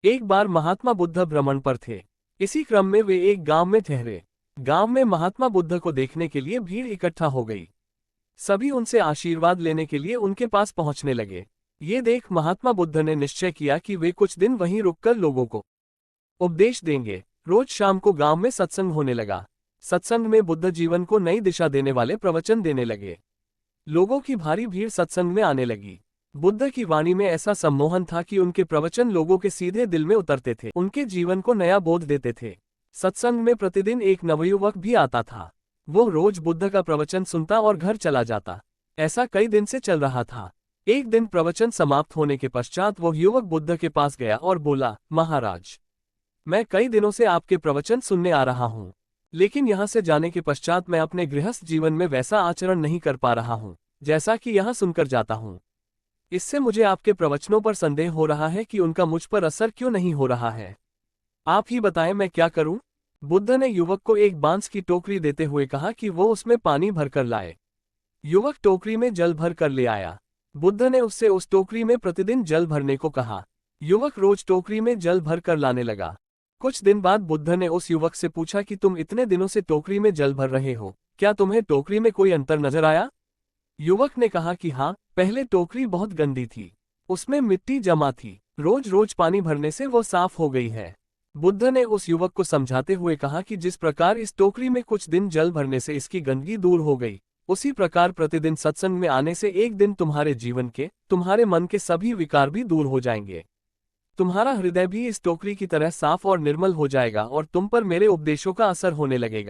एक बार महात्मा बुद्ध भ्रमण पर थे। इसी क्रम में वे एक गांव में ठहरे। गांव में महात्मा बुद्ध को देखने के लिए भीड़ इकट्ठा हो गई। सभी उनसे आशीर्वाद लेने के लिए उनके पास पहुंचने लगे। ये देख महात्मा बुद्ध ने निश्चय किया कि वे कुछ दिन वहीं रुककर लोगों को उपदेश देंगे। रोज शाम को गांव में सत्संग होने लगा। सत्संग में बुद्ध जीवन को नई दिशा देने वाले प्रवचन देने लगे। लोगों की भारी भीड़ सत्संग में आने लगी। बुद्ध की वाणी में ऐसा सम्मोहन था कि उनके प्रवचन लोगों के सीधे दिल में उतरते थे, उनके जीवन को नया बोध देते थे। सत्संग में प्रतिदिन एक नवयुवक भी आता था। वो रोज बुद्ध का प्रवचन सुनता और घर चला जाता। ऐसा कई दिन से चल रहा था। एक दिन प्रवचन समाप्त होने के पश्चात वो युवक बुद्ध के पास गया और बोला, महाराज, मैं कई दिनों से आपके प्रवचन सुनने आ रहा हूँ, लेकिन यहाँ से जाने के पश्चात मैं अपने गृहस्थ जीवन में वैसा आचरण नहीं कर पा रहा हूँ जैसा कि यहाँ सुनकर जाता हूँ। इससे मुझे आपके प्रवचनों पर संदेह हो रहा है कि उनका मुझ पर असर क्यों नहीं हो रहा है। आप ही बताएं मैं क्या करूं? बुद्ध ने युवक को एक बांस की टोकरी देते हुए कहा कि वो उसमें पानी भरकर लाए। युवक टोकरी में जल भर कर ले आया। बुद्ध ने उससे उस टोकरी में प्रतिदिन जल भरने को कहा। युवक रोज टोकरी में जल भर कर लाने लगा। कुछ दिन बाद बुद्ध ने उस युवक से पूछा कि तुम इतने दिनों से टोकरी में जल भर रहे हो, क्या तुम्हें टोकरी में कोई अंतर नजर आया? युवक ने कहा कि हाँ, पहले टोकरी बहुत गंदी थी, उसमें मिट्टी जमा थी, रोज रोज पानी भरने से वो साफ हो गई है। बुद्ध ने उस युवक को समझाते हुए कहा कि जिस प्रकार इस टोकरी में कुछ दिन जल भरने से इसकी गंदगी दूर हो गई, उसी प्रकार प्रतिदिन सत्संग में आने से एक दिन तुम्हारे जीवन के, तुम्हारे मन के सभी विकार भी दूर हो जाएंगे। तुम्हारा हृदय भी इस टोकरी की तरह साफ और निर्मल हो जाएगा और तुम पर मेरे उपदेशों का असर होने लगेगा।